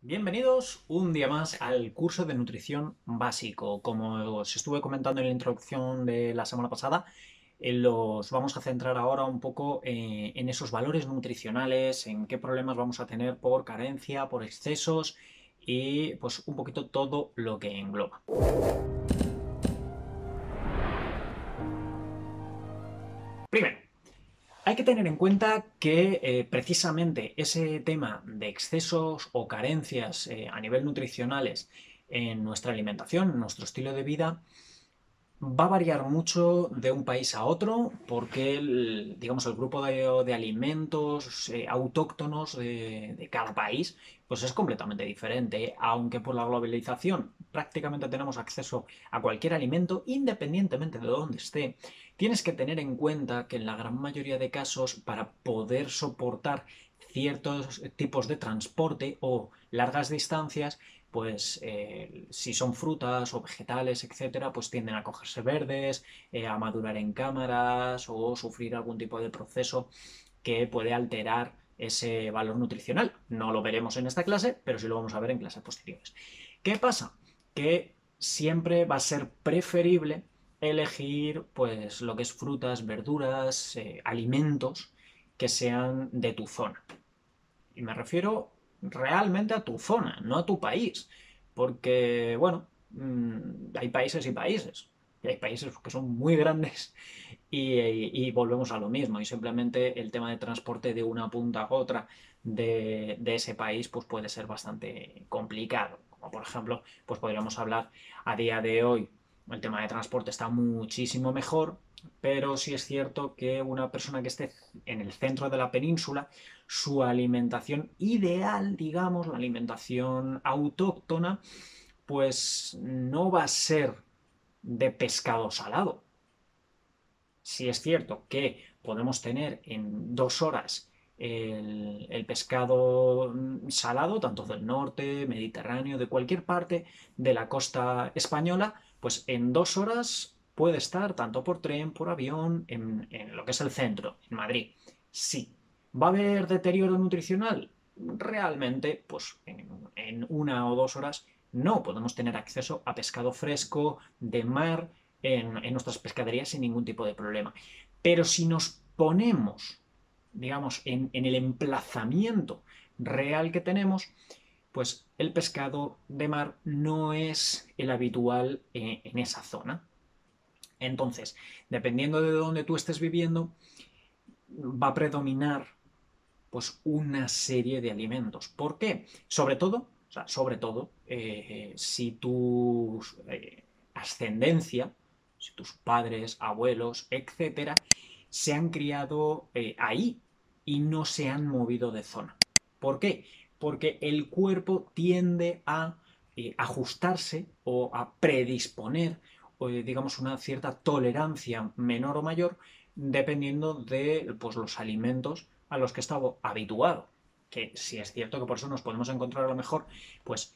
Bienvenidos un día más al curso de nutrición básico. Como os estuve comentando en la introducción de la semana pasada, los vamos a centrar ahora un poco en esos valores nutricionales, en qué problemas vamos a tener por carencia, por excesos y pues un poquito todo lo que engloba. Primero, hay que tener en cuenta que precisamente ese tema de excesos o carencias a nivel nutricionales en nuestra alimentación, en nuestro estilo de vida, va a variar mucho de un país a otro porque digamos, el grupo de alimentos autóctonos de cada país pues es completamente diferente, aunque por la globalización prácticamente tenemos acceso a cualquier alimento independientemente de dónde esté. Tienes que tener en cuenta que en la gran mayoría de casos, para poder soportar ciertos tipos de transporte o largas distancias, pues si son frutas o vegetales, etcétera, pues tienden a cogerse verdes, a madurar en cámaras o sufrir algún tipo de proceso que puede alterar ese valor nutricional. No lo veremos en esta clase, pero sí lo vamos a ver en clases posteriores. ¿Qué pasa? Que siempre va a ser preferible elegir pues lo que es frutas, verduras, alimentos que sean de tu zona. Y me refiero realmente a tu zona, no a tu país. Porque, bueno, hay países y países. Y hay países que son muy grandes y volvemos a lo mismo. Y simplemente el tema de transporte de una punta a otra de ese país pues puede ser bastante complicado. Como por ejemplo, pues podríamos hablar a día de hoy. El tema de transporte está muchísimo mejor, pero sí es cierto que una persona que esté en el centro de la península, su alimentación ideal, digamos, la alimentación autóctona, pues no va a ser de pescado salado. Si es cierto que podemos tener en 2 horas el pescado salado, tanto del norte, mediterráneo, de cualquier parte de la costa española, pues en 2 horas puede estar tanto por tren, por avión, en lo que es el centro, en Madrid. Sí. ¿Va a haber deterioro nutricional? Realmente, pues en 1 o 2 horas no podemos tener acceso a pescado fresco de mar en nuestras pescaderías sin ningún tipo de problema. Pero si nos ponemos, digamos, en el emplazamiento real que tenemos, pues el pescado de mar no es el habitual en esa zona. Entonces, dependiendo de dónde tú estés viviendo, va a predominar pues una serie de alimentos. ¿Por qué? Sobre todo, si tu ascendencia, si tus padres, abuelos, etcétera, se han criado ahí y no se han movido de zona. ¿Por qué? Porque el cuerpo tiende a ajustarse o a predisponer, o, digamos, una cierta tolerancia menor o mayor dependiendo de pues, los alimentos a los que estaba habituado. Que sí es cierto que por eso nos podemos encontrar a lo mejor pues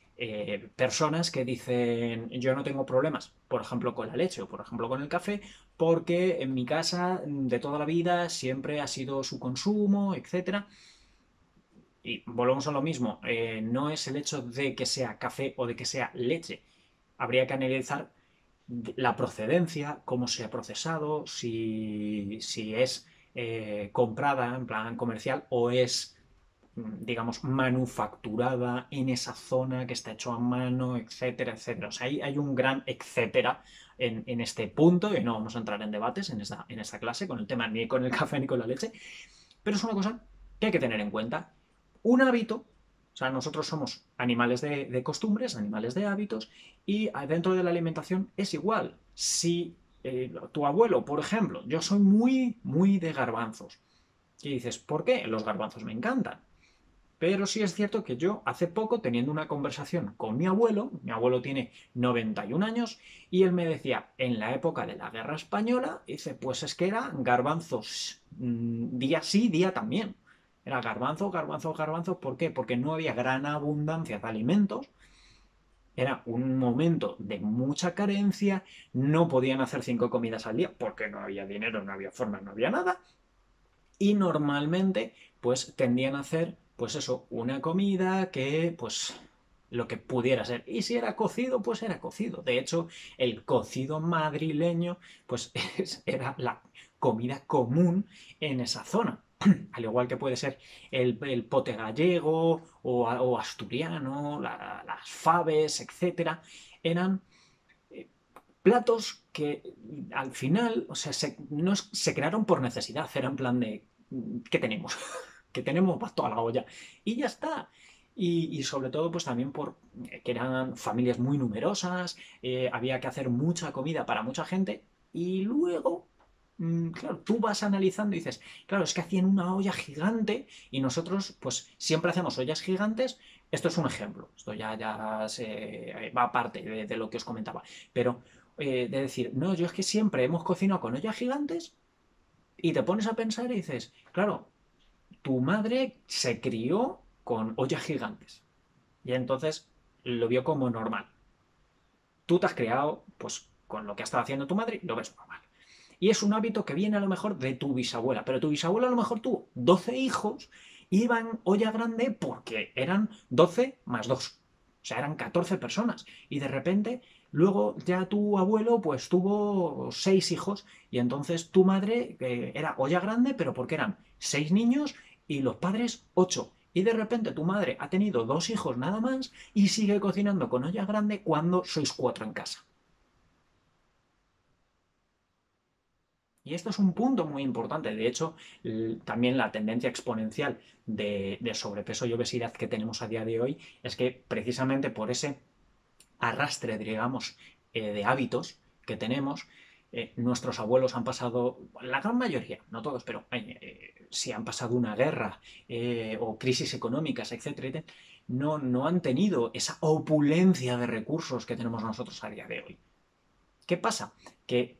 personas que dicen yo no tengo problemas, por ejemplo con la leche o por ejemplo con el café, porque en mi casa de toda la vida siempre ha sido su consumo, etcétera. Y volvemos a lo mismo, no es el hecho de que sea café o de que sea leche. Habría que analizar la procedencia, cómo se ha procesado, si es comprada en plan comercial o es, digamos, manufacturada en esa zona que está hecho a mano, etcétera, etcétera. O sea, hay un gran etcétera en este punto y no vamos a entrar en debates en esta clase con el tema ni con el café ni con la leche, pero es una cosa que hay que tener en cuenta. Un hábito, o sea, nosotros somos animales de costumbres, animales de hábitos, y dentro de la alimentación es igual. Si tu abuelo, por ejemplo, yo soy muy, muy de garbanzos, y dices, ¿por qué? Los garbanzos me encantan. Pero sí es cierto que yo hace poco, teniendo una conversación con mi abuelo tiene 91 años, y él me decía, en la época de la Guerra Española, dice, pues es que eran garbanzos día sí, día también. Era garbanzo, garbanzo, garbanzo. ¿Por qué? Porque no había gran abundancia de alimentos, era un momento de mucha carencia, no podían hacer 5 comidas al día porque no había dinero, no había forma, no había nada, y normalmente pues tendían a hacer pues eso, una comida que pues lo que pudiera ser. Y si era cocido, pues era cocido. De hecho, el cocido madrileño, pues era la comida común en esa zona. Al igual que puede ser el pote gallego o asturiano, las faves, etcétera, eran platos que al final, o sea, no se crearon por necesidad, era en plan de, ¿qué tenemos? Que tenemos para toda la olla. Y ya está. Y sobre todo, pues también por que eran familias muy numerosas, había que hacer mucha comida para mucha gente, y luego, claro, tú vas analizando y dices, claro, es que hacían una olla gigante y nosotros, pues siempre hacemos ollas gigantes. Esto es un ejemplo, esto ya va aparte de lo que os comentaba, pero de decir, no, yo es que siempre hemos cocinado con ollas gigantes, y te pones a pensar y dices, claro, tu madre se crió con ollas gigantes y entonces lo vio como normal. Tú te has criado pues con lo que ha estado haciendo tu madre y lo ves normal. Y es un hábito que viene a lo mejor de tu bisabuela, pero tu bisabuela a lo mejor tuvo 12 hijos, iban olla grande porque eran 12 más 2. O sea, eran 14 personas. Y de repente, luego ya tu abuelo pues tuvo 6 hijos, y entonces tu madre era olla grande, pero porque eran 6 niños y los padres 8. Y de repente tu madre ha tenido 2 hijos nada más y sigue cocinando con olla grande cuando sois 4 en casa. Y esto es un punto muy importante. De hecho, también la tendencia exponencial de sobrepeso y obesidad que tenemos a día de hoy es que precisamente por ese arrastre, digamos, de hábitos que tenemos, nuestros abuelos han pasado, la gran mayoría, no todos, pero si han pasado una guerra o crisis económicas, etcétera, no han tenido esa opulencia de recursos que tenemos nosotros a día de hoy. ¿Qué pasa? Que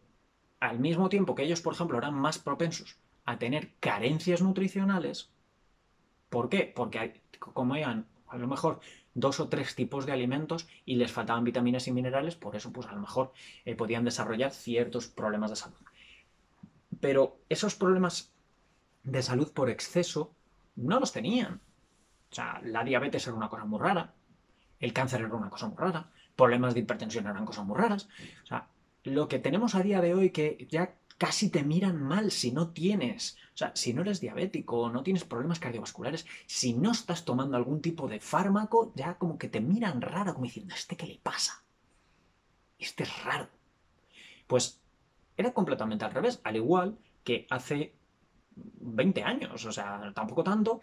al mismo tiempo que ellos, por ejemplo, eran más propensos a tener carencias nutricionales. ¿Por qué? Porque comían a lo mejor 2 o 3 tipos de alimentos y les faltaban vitaminas y minerales, por eso pues a lo mejor podían desarrollar ciertos problemas de salud. Pero esos problemas de salud por exceso no los tenían. O sea, la diabetes era una cosa muy rara, el cáncer era una cosa muy rara, problemas de hipertensión eran cosas muy raras. O sea, lo que tenemos a día de hoy, que ya casi te miran mal si no tienes, o sea, si no eres diabético, no tienes problemas cardiovasculares, si no estás tomando algún tipo de fármaco, ya como que te miran raro, como diciendo, ¿este qué le pasa? Este es raro. Pues era completamente al revés, al igual que hace 20 años, o sea, tampoco tanto,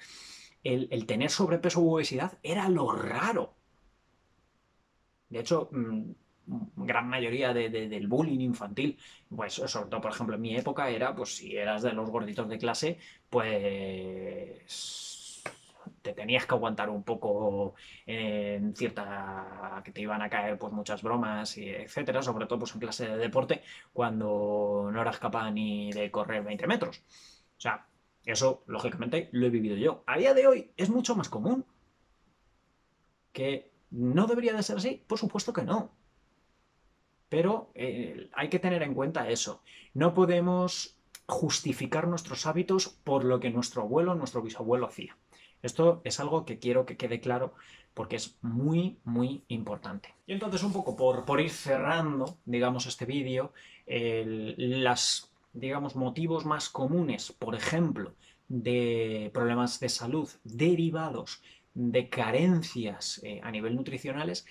el tener sobrepeso u obesidad era lo raro. De hecho, gran mayoría del bullying infantil, pues sobre todo, por ejemplo, en mi época era, pues si eras de los gorditos de clase, pues te tenías que aguantar un poco en cierta, que te iban a caer pues muchas bromas y etcétera, sobre todo pues en clase de deporte, cuando no eras capaz ni de correr 20 metros. O sea, eso, lógicamente, lo he vivido yo. A día de hoy es mucho más común. ¿Que no debería de ser así? Por supuesto que no. Pero hay que tener en cuenta eso. No podemos justificar nuestros hábitos por lo que nuestro abuelo o nuestro bisabuelo hacía. Esto es algo que quiero que quede claro porque es muy, muy importante. Y entonces, un poco por ir cerrando, digamos, este vídeo, las, digamos, motivos más comunes, por ejemplo, de problemas de salud derivados de carencias a nivel nutricionales,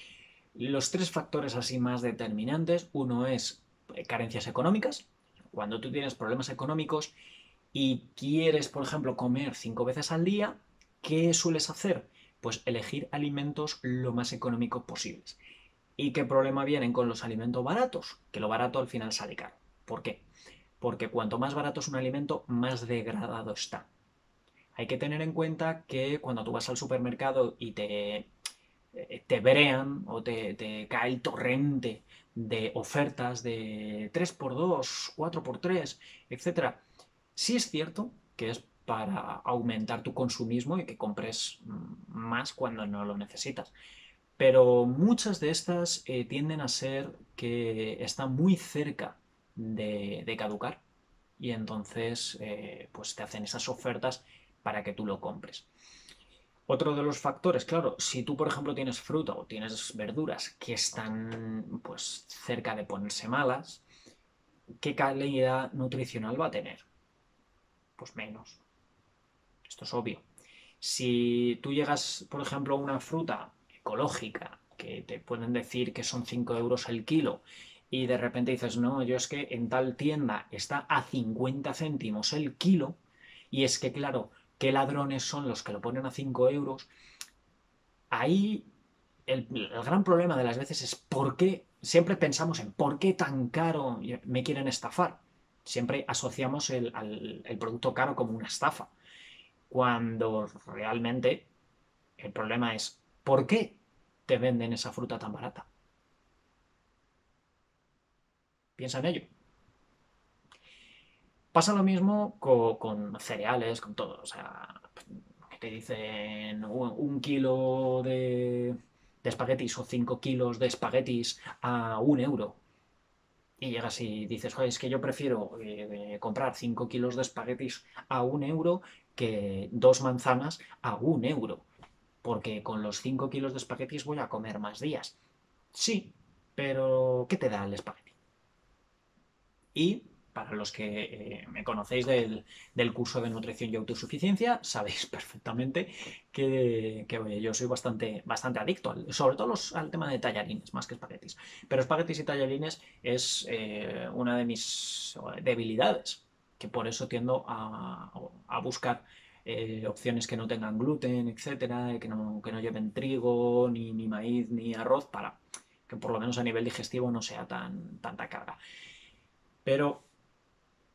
los 3 factores así más determinantes: uno es carencias económicas. Cuando tú tienes problemas económicos y quieres, por ejemplo, comer 5 veces al día, ¿qué sueles hacer? Pues elegir alimentos lo más económicos posibles. ¿Y qué problema vienen con los alimentos baratos? Que lo barato al final sale caro. ¿Por qué? Porque cuanto más barato es un alimento, más degradado está. Hay que tener en cuenta que cuando tú vas al supermercado y te brean o te cae el torrente de ofertas de 3x2, 4x3, etcétera. Sí es cierto que es para aumentar tu consumismo y que compres más cuando no lo necesitas. Pero muchas de estas tienden a ser que están muy cerca de caducar, y entonces pues te hacen esas ofertas para que tú lo compres. Otro de los factores, claro, si tú, por ejemplo, tienes fruta o tienes verduras que están pues cerca de ponerse malas, ¿qué calidad nutricional va a tener? Pues menos. Esto es obvio. Si tú llegas, por ejemplo, a una fruta ecológica que te pueden decir que son 5 euros el kilo y de repente dices, no, yo es que en tal tienda está a 50 céntimos el kilo y es que, claro, ¿qué ladrones son los que lo ponen a 5 euros? Ahí el gran problema de las veces es por qué, siempre pensamos en por qué tan caro me quieren estafar. Siempre asociamos el producto caro como una estafa, cuando realmente el problema es ¿por qué te venden esa fruta tan barata? Piensa en ello. Pasa lo mismo con cereales, con todo. O sea, que te dicen un kilo de espaguetis o 5 kilos de espaguetis a 1 euro. Y llegas y dices, joder, es que yo prefiero comprar 5 kilos de espaguetis a 1 euro que 2 manzanas a 1 euro. Porque con los 5 kilos de espaguetis voy a comer más días. Sí, pero ¿qué te da el espagueti? Y para los que me conocéis del curso de nutrición y autosuficiencia, sabéis perfectamente que yo soy bastante adicto, sobre todo al tema de tallarines, más que espaguetis. Pero espaguetis y tallarines es una de mis debilidades, que por eso tiendo a buscar opciones que no tengan gluten, etcétera, que no lleven trigo, ni maíz, ni arroz, para que por lo menos a nivel digestivo no sea tanta carga. Pero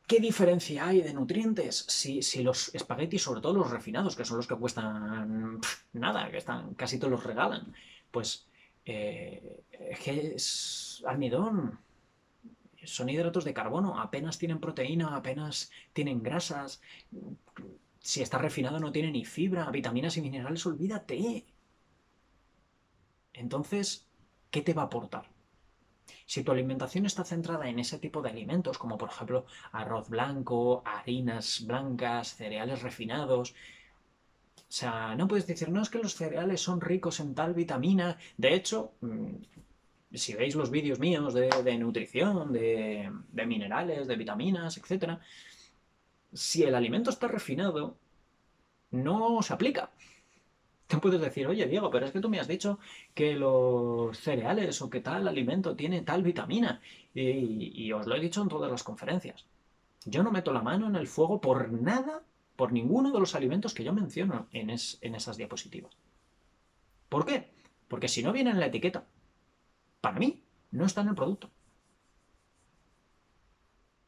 ¿qué diferencia hay de nutrientes si los espaguetis, sobre todo los refinados, que son los que cuestan nada, que están, casi todos los regalan, pues que es almidón, son hidratos de carbono, apenas tienen proteína, apenas tienen grasas, si está refinado no tiene ni fibra, vitaminas y minerales, olvídate. Entonces, ¿qué te va a aportar? Si tu alimentación está centrada en ese tipo de alimentos, como por ejemplo arroz blanco, harinas blancas, cereales refinados, o sea, no puedes decir, no, es que los cereales son ricos en tal vitamina. De hecho, si veis los vídeos míos de nutrición, de minerales, de vitaminas, etc., si el alimento está refinado, no se aplica. Te puedes decir, oye Diego, pero es que tú me has dicho que los cereales o que tal alimento tiene tal vitamina. Y os lo he dicho en todas las conferencias. Yo no meto la mano en el fuego por nada, por ninguno de los alimentos que yo menciono en esas diapositivas. ¿Por qué? Porque si no viene en la etiqueta, para mí, no está en el producto.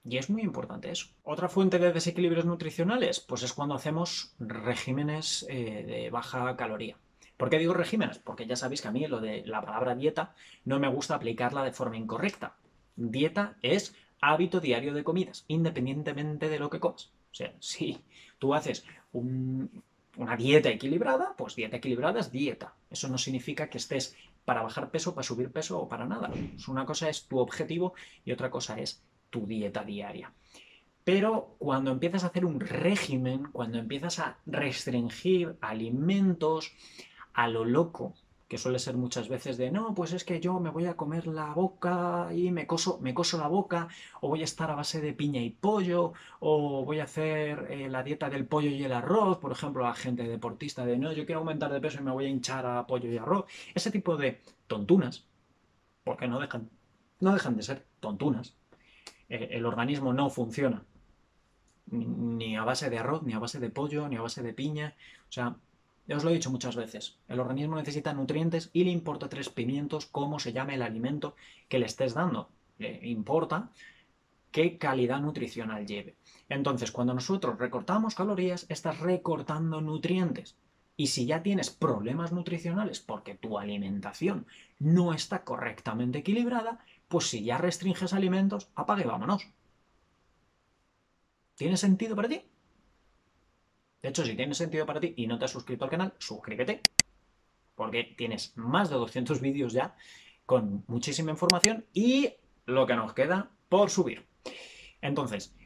Y es muy importante eso. Otra fuente de desequilibrios nutricionales, pues es cuando hacemos regímenes de baja caloría. ¿Por qué digo regímenes? Porque ya sabéis que a mí lo de la palabra dieta no me gusta aplicarla de forma incorrecta. Dieta es hábito diario de comidas, independientemente de lo que comas. O sea, si tú haces una dieta equilibrada, pues dieta equilibrada es dieta. Eso no significa que estés para bajar peso, para subir peso o para nada. Una cosa es tu objetivo y otra cosa es tu dieta diaria. Pero cuando empiezas a hacer un régimen, cuando empiezas a restringir alimentos a lo loco, que suele ser muchas veces de no, pues es que yo me voy a comer la boca y me coso la boca, o voy a estar a base de piña y pollo, o voy a hacer la dieta del pollo y el arroz, por ejemplo, a gente deportista de no, yo quiero aumentar de peso y me voy a hinchar a pollo y arroz. Ese tipo de tontunas, porque no dejan de ser tontunas. El organismo no funciona ni a base de arroz, ni a base de pollo, ni a base de piña. O sea, ya os lo he dicho muchas veces. El organismo necesita nutrientes y le importa 3 pimientos cómo se llame el alimento que le estés dando. Le importa qué calidad nutricional lleve. Entonces, cuando nosotros recortamos calorías, estás recortando nutrientes. Y si ya tienes problemas nutricionales porque tu alimentación no está correctamente equilibrada, pues si ya restringes alimentos, apague y vámonos. ¿Tiene sentido para ti? De hecho, si tiene sentido para ti y no te has suscrito al canal, suscríbete, porque tienes más de 200 vídeos ya con muchísima información y lo que nos queda por subir. Entonces,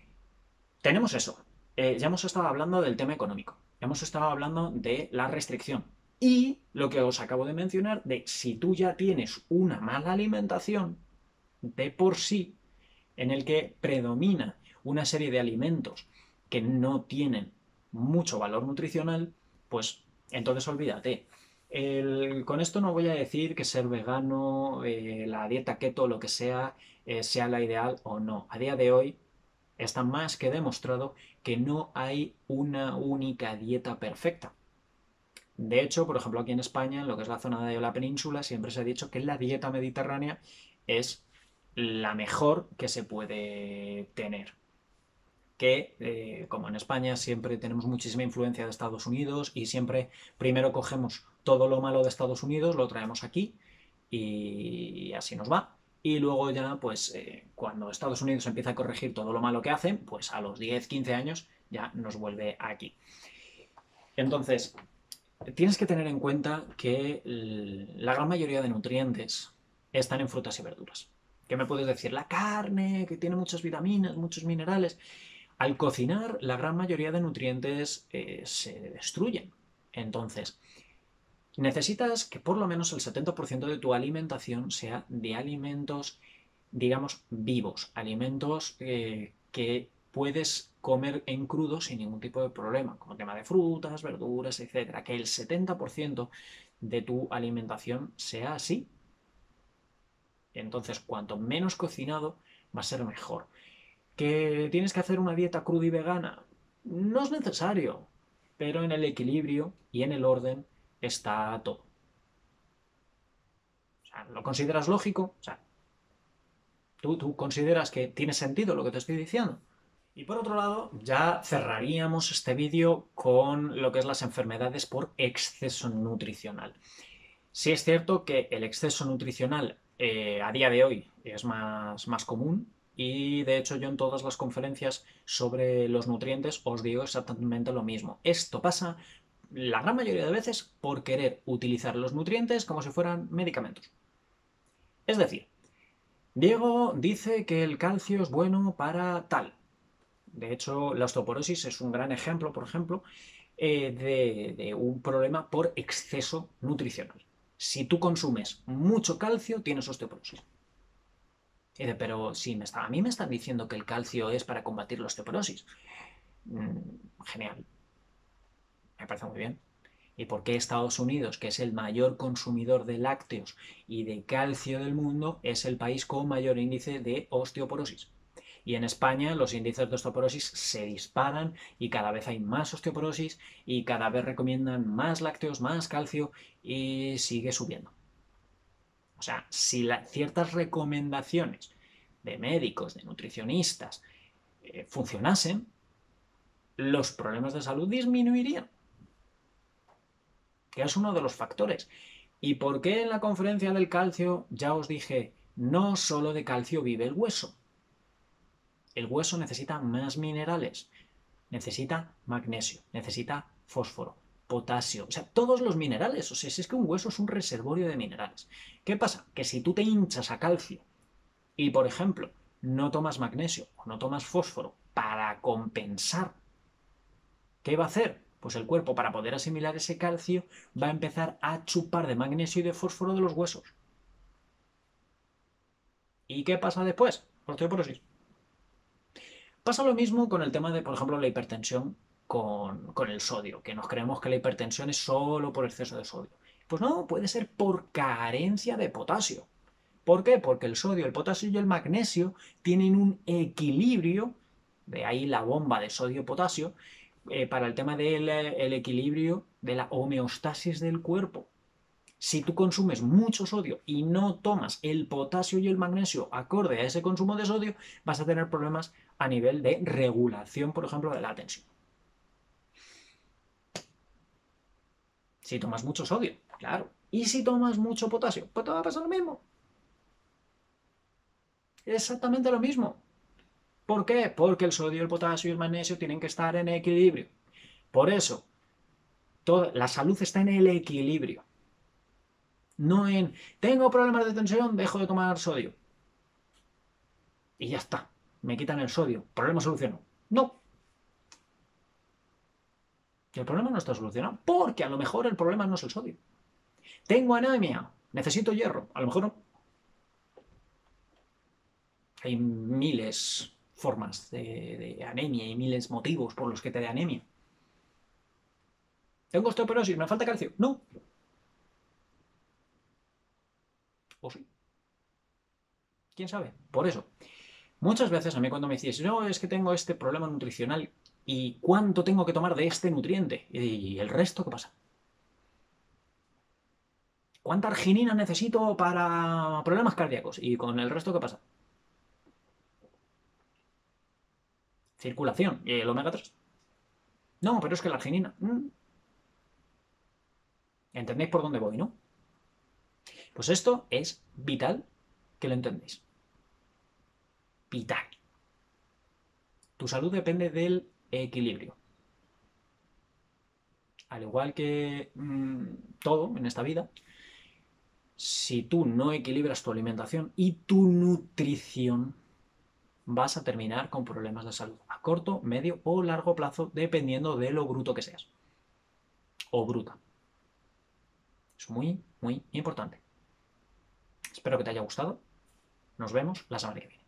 tenemos eso. Ya hemos estado hablando del tema económico. hemos estado hablando de la restricción. Y lo que os acabo de mencionar, de si tú ya tienes una mala alimentación de por sí, en el que predomina una serie de alimentos que no tienen mucho valor nutricional, pues entonces olvídate. Con esto no voy a decir que ser vegano, la dieta keto, lo que sea la ideal o no. A día de hoy está más que demostrado que no hay una única dieta perfecta. De hecho, por ejemplo, aquí en España, en lo que es la zona de la península, siempre se ha dicho que la dieta mediterránea es la mejor que se puede tener. Que, como en España, siempre tenemos muchísima influencia de Estados Unidos y siempre primero cogemos todo lo malo de Estados Unidos, lo traemos aquí y así nos va. Y luego ya, pues, cuando Estados Unidos empieza a corregir todo lo malo que hacen, pues a los 10, 15 años ya nos vuelve aquí. Entonces, tienes que tener en cuenta que la gran mayoría de nutrientes están en frutas y verduras. ¿Qué me puedes decir? La carne, que tiene muchas vitaminas, muchos minerales. Al cocinar, la gran mayoría de nutrientes se destruyen. Entonces, necesitas que por lo menos el 70% de tu alimentación sea de alimentos, digamos, vivos, alimentos que puedes comer en crudo sin ningún tipo de problema, como el tema de frutas, verduras, etcétera. Que el 70% de tu alimentación sea así. Entonces, cuanto menos cocinado, va a ser mejor. ¿Que tienes que hacer una dieta cruda y vegana? No es necesario, pero en el equilibrio y en el orden está todo. O sea, ¿lo consideras lógico? O sea, ¿tú consideras que tiene sentido lo que te estoy diciendo? Y por otro lado, ya cerraríamos este vídeo con lo que es las enfermedades por exceso nutricional. Sí es cierto que el exceso nutricional a día de hoy es más común y de hecho yo en todas las conferencias sobre los nutrientes os digo exactamente lo mismo. Esto pasa la gran mayoría de veces por querer utilizar los nutrientes como si fueran medicamentos. Es decir, Diego dice que el calcio es bueno para tal. De hecho, la osteoporosis es un gran ejemplo, por ejemplo, de un problema por exceso nutricional. Si tú consumes mucho calcio, tienes osteoporosis. Y dice, pero si a mí me están diciendo que el calcio es para combatir la osteoporosis. Genial, me parece muy bien. ¿Y por qué Estados Unidos, que es el mayor consumidor de lácteos y de calcio del mundo, es el país con mayor índice de osteoporosis? Y en España los índices de osteoporosis se disparan y cada vez hay más osteoporosis y cada vez recomiendan más lácteos, más calcio y sigue subiendo. O sea, si ciertas recomendaciones de médicos, de nutricionistas, funcionasen, los problemas de salud disminuirían, que es uno de los factores. ¿Y por qué en la conferencia del calcio ya os dije, no solo de calcio vive el hueso? El hueso necesita más minerales, necesita magnesio, necesita fósforo, potasio, o sea, todos los minerales. O sea, si es que un hueso es un reservorio de minerales. ¿Qué pasa? Que si tú te hinchas a calcio y, por ejemplo, no tomas magnesio o no tomas fósforo para compensar, ¿qué va a hacer? Pues el cuerpo, para poder asimilar ese calcio, va a empezar a chupar de magnesio y de fósforo de los huesos. ¿Y qué pasa después? Osteoporosis. Pasa lo mismo con el tema de, por ejemplo, la hipertensión con el sodio, que nos creemos que la hipertensión es solo por exceso de sodio. Pues no, puede ser por carencia de potasio. ¿Por qué? Porque el sodio, el potasio y el magnesio tienen un equilibrio, de ahí la bomba de sodio-potasio, para el tema del equilibrio de la homeostasis del cuerpo. Si tú consumes mucho sodio y no tomas el potasio y el magnesio acorde a ese consumo de sodio, vas a tener problemas a nivel de regulación, por ejemplo, de la tensión. Si tomas mucho sodio, claro. ¿Y si tomas mucho potasio? Pues te va a pasar lo mismo. Exactamente lo mismo. ¿Por qué? Porque el sodio, el potasio y el magnesio tienen que estar en equilibrio. Por eso, la salud está en el equilibrio. No en, tengo problemas de tensión, dejo de tomar sodio. Y ya está. Me quitan el sodio. Problema solucionado. No. Y el problema no está solucionado, porque a lo mejor el problema no es el sodio. Tengo anemia, necesito hierro, a lo mejor no. Hay miles formas de anemia y miles motivos por los que te da anemia. Tengo osteoporosis, me falta calcio. No. O sí. ¿Quién sabe? Por eso, muchas veces a mí cuando me decís, no, es que tengo este problema nutricional y cuánto tengo que tomar de este nutriente y el resto, ¿qué pasa? ¿Cuánta arginina necesito para problemas cardíacos? ¿Y con el resto qué pasa? Circulación. ¿Y el omega 3? No, pero es que la arginina. ¿Entendéis por dónde voy, no? Pues esto es vital que lo entendáis. Vital. Tu salud depende del equilibrio. Al igual que todo en esta vida, si tú no equilibras tu alimentación y tu nutrición, vas a terminar con problemas de salud a corto, medio o largo plazo, dependiendo de lo bruto que seas. O bruta. Es muy, muy importante. Espero que te haya gustado. Nos vemos la semana que viene.